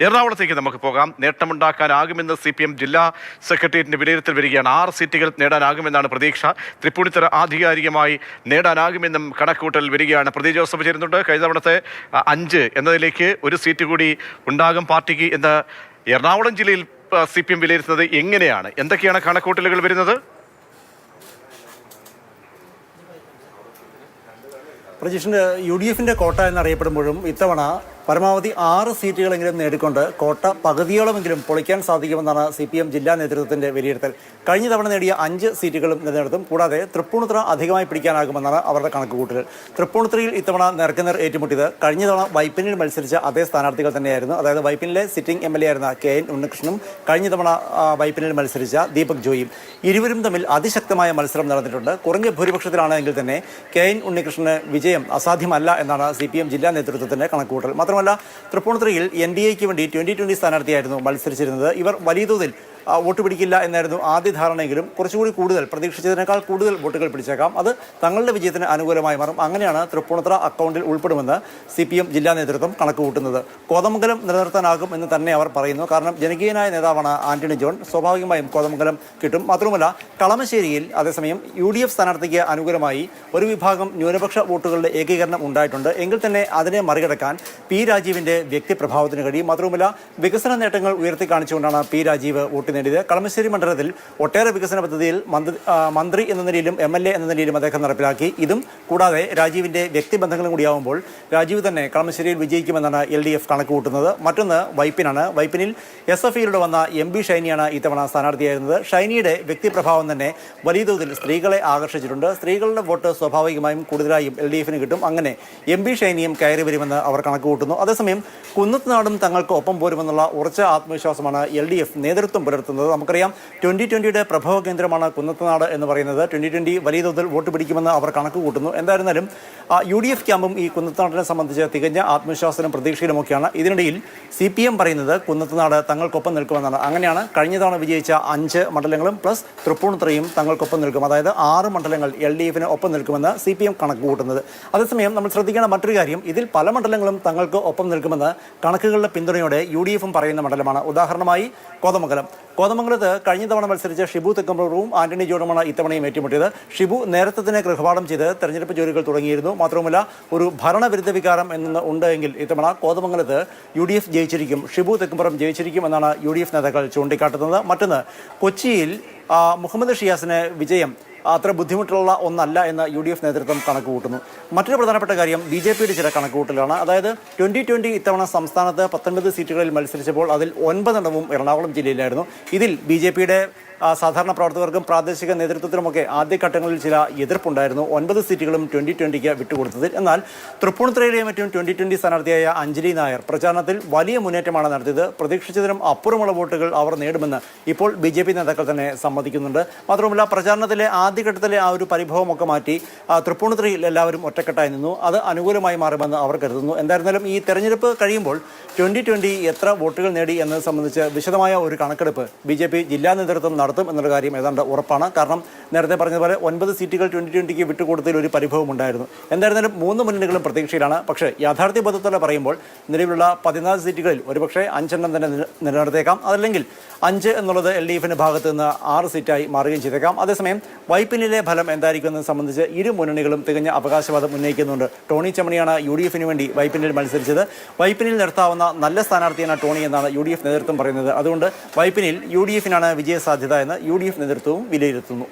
എറണാകുളത്തേക്ക് നമുക്ക് പോകാം. നേട്ടമുണ്ടാക്കാനാകുമെന്ന് CPM ജില്ലാ സെക്രട്ടേറിയറ്റിന്റെ വിലയിരുത്തൽ വരികയാണ്. 6 സീറ്റുകൾ നേടാനാകുമെന്നാണ് പ്രതീക്ഷ. തൃപ്പൂണിത്തുറ ആധികാരികമായി നേടാനാകുമെന്നും കണക്കുകൂട്ടൽ വരികയാണ്. പ്രദീപ് ജോസഫ് ചേരുന്നുണ്ട്. കഴിഞ്ഞ തവണത്തെ 5 എന്നതിലേക്ക് ഒരു സീറ്റ് കൂടി ഉണ്ടാകും പാർട്ടിക്ക് എന്ന് എറണാകുളം ജില്ലയിൽ CPM വിലയിരുത്തുന്നത് എങ്ങനെയാണ്? എന്തൊക്കെയാണ് കണക്കുകൂട്ടലുകൾ വരുന്നത്? പ്രജീഷിൻ്റെ UDFിൻ്റെ കോട്ട എന്നറിയപ്പെടുമ്പോഴും ഇത്തവണ പരമാവധി 6 സീറ്റുകളെങ്കിലും നേടിക്കൊണ്ട് കോട്ട പകുതിയോളമെങ്കിലും പൊളിക്കാൻ സാധിക്കുമെന്നാണ് CPM ജില്ലാ നേതൃത്വത്തിൻ്റെ വിലയിരുത്തൽ. കഴിഞ്ഞ തവണ നേടിയ 5 സീറ്റുകളും നിലനിർത്തും. കൂടാതെ തൃപ്പൂണിത്തുറ അധികമായി പിടിക്കാനാകുമെന്നാണ് അവരുടെ കണക്കുകൂട്ടൽ. തൃപ്പൂണിത്തുറയിൽ ഇത്തവണ നേർക്കുനേർ ഏറ്റുമുട്ടിയത് കഴിഞ്ഞ തവണ വൈപ്പിനിൽ മത്സരിച്ച അതേ സ്ഥാനാർത്ഥികൾ തന്നെയായിരുന്നു. അതായത് വൈപ്പിനിലെ സിറ്റിംഗ് MLA ആയിരുന്ന KN ഉണ്ണികൃഷ്ണനും കഴിഞ്ഞ തവണ വൈപ്പിനിൽ മത്സരിച്ച ദീപക് ജോയിയും. ഇരുവരും തമ്മിൽ അതിശക്തമായ മത്സരം നടന്നിട്ടുണ്ട്. കുറഞ്ഞ ഭൂരിപക്ഷത്തിലാണെങ്കിൽ തന്നെ KN ഉണ്ണികൃഷ്ണന് വിജയം അസാധ്യമല്ല എന്നാണ് CPM ജില്ലാ നേതൃത്വത്തിൻ്റെ കണക്കുകൂട്ടൽ. മാത്രമല്ല തൃപ്പൂണിത്തുറയിൽ NDAയ്ക്ക് വേണ്ടി 2020 സ്ഥാനാർത്ഥിയായിരുന്നു മത്സരിച്ചിരുന്നത്. ഇവർ വലിയ തോതിൽ വോട്ട് പിടിക്കില്ല എന്നായിരുന്നു ആദ്യ ധാരണയെങ്കിലും കുറച്ചുകൂടി കൂടുതൽ പ്രതീക്ഷിച്ചതിനേക്കാൾ കൂടുതൽ വോട്ടുകൾ പിടിച്ചേക്കാം. അത് തങ്ങളുടെ വിജയത്തിന് അനുകൂലമായി മാറും. അങ്ങനെയാണ് തൃപ്പൂണിത്തുറ അക്കൗണ്ടിൽ ഉൾപ്പെടുമെന്ന് CPM ജില്ലാ നേതൃത്വം കണക്കുകൂട്ടുന്നത്. കോതമംഗലം നിലനിർത്താനാകും എന്ന് തന്നെ അവർ പറയുന്നു. കാരണം ജനകീയനായ നേതാവാണ് ആന്റണി ജോൺ. സ്വാഭാവികമായും കോതമംഗലം കിട്ടും. മാത്രമല്ല കളമശ്ശേരിയിൽ അതേസമയം UDF സ്ഥാനാർത്ഥിക്ക് അനുകൂലമായി ഒരു വിഭാഗം ന്യൂനപക്ഷ വോട്ടുകളുടെ ഏകീകരണം ഉണ്ടായിട്ടുണ്ട്. എങ്കിൽ തന്നെ അതിനെ മറികടക്കാൻ P രാജീവിൻ്റെ വ്യക്തിപ്രഭാവത്തിന് കഴിയും. മാത്രവുമല്ല വികസന നേട്ടങ്ങൾ ഉയർത്തി കാണിച്ചുകൊണ്ടാണ് P രാജീവ് വോട്ട് നേടിയത്. കളമശ്ശേരി മണ്ഡലത്തിൽ ഒട്ടേറെ വികസന പദ്ധതിയിൽ മന്ത്രി എന്ന നിലയിലും MLA എന്ന നിലയിലും അദ്ദേഹം നടപ്പിലാക്കി. ഇതും കൂടാതെ രാജീവിൻ്റെ വ്യക്തിബന്ധങ്ങളും കൂടിയാവുമ്പോൾ രാജീവ് തന്നെ കളമശ്ശേരിയിൽ വിജയിക്കുമെന്നാണ് LDF കണക്കുകൂട്ടുന്നത്. മറ്റൊന്ന് വൈപ്പിനാണ്. വൈപ്പിനിൽ SFയിലൂടെ വന്ന MB ഷൈനിയാണ് ഇത്തവണ സ്ഥാനാർത്ഥിയായിരുന്നത്. ഷൈനിയുടെ വ്യക്തിപ്രഭാവം തന്നെ വലിയ തോതിൽ സ്ത്രീകളെ ആകർഷിച്ചിട്ടുണ്ട്. സ്ത്രീകളുടെ വോട്ട് സ്വാഭാവികമായും കൂടുതലായും LDFന് കിട്ടും. അങ്ങനെ MB ഷൈനിയും കയറി വരുമെന്ന് അവർ കണക്കുകൂട്ടുന്നു. അതേസമയം കുന്നത്തുനാടും തങ്ങൾക്ക് ഒപ്പം പോരുമെന്നുള്ള ഉറച്ച ആത്മവിശ്വാസമാണ് LDF നേതൃത്വം പുലർത്തുന്നത്. നമുക്കറിയാം 2020യുടെ പ്രഭവ കേന്ദ്രമാണ് കുന്നത്തുനാട് എന്ന് പറയുന്നത്. 2020 വലിയ തോതിൽ വോട്ട് പിടിക്കുമെന്ന് അവർ കണക്ക് കൂട്ടുന്നു. എന്തായിരുന്നാലും UDF ക്യാമ്പും ഈ കുന്നത്തുനാടിനെ സംബന്ധിച്ച് തികഞ്ഞ ആത്മവിശ്വാസത്തിലും പ്രതീക്ഷയിലുമൊക്കെയാണ്. ഇതിനിടയിൽ CPM പറയുന്നത് കുന്നത്തുനാട് തങ്ങൾക്കൊപ്പം നിൽക്കുമെന്നാണ്. അങ്ങനെയാണ് കഴിഞ്ഞ തവണ വിജയിച്ച 5 മണ്ഡലങ്ങളും പ്ലസ് തൃപ്പൂണിത്തുറയും തങ്ങൾക്കൊപ്പം നിൽക്കും. അതായത് 6 മണ്ഡലങ്ങൾ LDFന് ഒപ്പം നിൽക്കുമെന്ന് CPM കണക്ക് കൂട്ടുന്നത്. അതേസമയം നമ്മൾ ശ്രദ്ധിക്കേണ്ട മറ്റൊരു കാര്യം, ഇതിൽ പല മണ്ഡലങ്ങളും തങ്ങൾക്ക് ഒപ്പം നിൽക്കുമെന്ന് കണക്കുകളുടെ പിന്തുണയോടെ UDFും പറയുന്ന മണ്ഡലമാണ്. ഉദാഹരണമായി കോതമംഗലത്ത് കഴിഞ്ഞ തവണ മത്സരിച്ച ഷിബു തെക്കമ്പറവും ആന്റണി ജോണുമാണ് ഇത്തവണയും ഏറ്റുമുട്ടിയത്. ഷിബു നേരത്തെ തന്നെ ഗൃഹപാഠം ചെയ്ത് തെരഞ്ഞെടുപ്പ് ജോലികൾ തുടങ്ങിയിരുന്നു. മാത്രവുമല്ല ഒരു ഭരണവിരുദ്ധ വികാരം എന്ന് ഉണ്ടെങ്കിൽ ഇത്തവണ കോതമംഗലത്ത് UDF ജയിച്ചിരിക്കും, ഷിബു തെക്കമ്പറം ജയിച്ചിരിക്കും എന്നാണ് UDF നേതാക്കൾ ചൂണ്ടിക്കാട്ടുന്നത്. മറ്റൊന്ന്, കൊച്ചിയിൽ മുഹമ്മദ് ഷിയാസിന് വിജയം അത്ര ബുദ്ധിമുട്ടുള്ള ഒന്നല്ല എന്ന് UDF നേതൃത്വം കണക്ക് കൂട്ടുന്നു. മറ്റൊരു പ്രധാനപ്പെട്ട കാര്യം BJPയുടെ ചില കണക്കുകൂട്ടലാണ്. അതായത് 2020 ഇത്തവണ സംസ്ഥാനത്ത് 19 സീറ്റുകളിൽ മത്സരിച്ചപ്പോൾ അതിൽ 9 എണ്ണവും എറണാകുളം ജില്ലയിലായിരുന്നു. ഇതിൽ BJPയുടെ സാധാരണ പ്രവർത്തകർക്കും പ്രാദേശിക നേതൃത്വത്തിനുമൊക്കെ ആദ്യഘട്ടങ്ങളിൽ ചില എതിർപ്പുണ്ടായിരുന്നു 9 സീറ്റുകളും 2020ക്ക് വിട്ടുകൊടുത്തതിൽ. എന്നാൽ തൃപ്പൂണിത്തുറയിലെയും മറ്റും 2020 സ്ഥാനാർത്ഥിയായ അഞ്ജലി നായർ പ്രചാരണത്തിൽ വലിയ മുന്നേറ്റമാണ് നടത്തിയത്. പ്രതീക്ഷിച്ചതിനും അപ്പുറമുള്ള വോട്ടുകൾ അവർ നേടുമെന്ന് ഇപ്പോൾ BJP നേതാക്കൾ തന്നെ സമ്മതിക്കുന്നുണ്ട്. മാത്രമല്ല പ്രചാരണത്തിലെ ആദ്യഘട്ടത്തിലെ ആ ഒരു പരിഭവമൊക്കെ മാറ്റി തൃപ്പൂണിത്തുറയിൽ എല്ലാവരും ഒറ്റക്കെട്ടായി നിന്നു. അത് അനുകൂലമായി മാറുമെന്ന് അവർ കരുതുന്നു. എന്തായിരുന്നാലും ഈ തെരഞ്ഞെടുപ്പ് കഴിയുമ്പോൾ 2020 എത്ര വോട്ടുകൾ നേടി എന്നത് സംബന്ധിച്ച് വിശദമായ ഒരു കണക്കെടുപ്പ് BJP ജില്ലാ നേതൃത്വം നടത്തും എന്നുള്ള കാര്യം ഏതാണ്ട് ഉറപ്പാണ്. കാരണം നേരത്തെ പറഞ്ഞതുപോലെ 9 സീറ്റുകൾ 2020ക്ക് വിട്ടുകൊടുത്തതിൽ ഒരു പരിഭവം ഉണ്ടായിരുന്നു. എന്തായിരുന്നാലും 3 മുന്നണികളും പ്രതീക്ഷയിലാണ്. പക്ഷേ യാഥാർത്ഥ്യബോധത്തോടെ പറയുമ്പോൾ നിലവിലുള്ള 14 സീറ്റുകളിൽ ഒരുപക്ഷെ 5 എണ്ണം തന്നെ നിലനിർത്തേക്കാം. അതല്ലെങ്കിൽ 5 എന്നുള്ളത് LDFിൻ്റെ ഭാഗത്ത് നിന്ന് 6 സീറ്റായി മാറുകയും ചെയ്തേക്കാം. അതേസമയം വൈപ്പിനിലെ ഫലം എന്തായിരിക്കും എന്നത് സംബന്ധിച്ച് ഇരു മുന്നണികളും തികഞ്ഞ അവകാശവാദം ഉന്നയിക്കുന്നുണ്ട്. ടോണി ചമണിയാണ് UDFിന് വേണ്ടി വൈപ്പിനിൽ മത്സരിച്ചത്. വൈപ്പിനിൽ നിർത്താവുന്ന നല്ല സ്ഥാനാർത്ഥിയാണ് ടോണി എന്നാണ് UDF നേതൃത്വം പറയുന്നത്. അതുകൊണ്ട് വൈപ്പിനിൽ UDFിനാണ് വിജയസാധ്യത എന്ന് UDF നേതൃത്വവും വിലയിരുത്തുന്നു.